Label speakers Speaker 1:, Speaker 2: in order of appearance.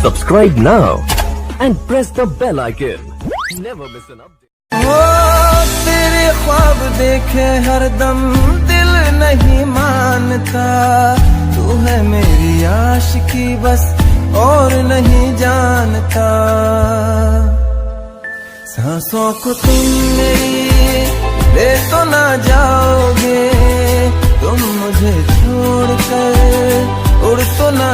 Speaker 1: Subscribe now and press the bell icon. Never miss an update.
Speaker 2: ओ तेरे ख्वाब देखे हरदम दिल नहीं मानता, तू है मेरी आशिकी बस और नहीं जानता। सांसों को तुम मेरी ले तो ना जाओगे, तुम मुझे छोड़कर उड़ तो ना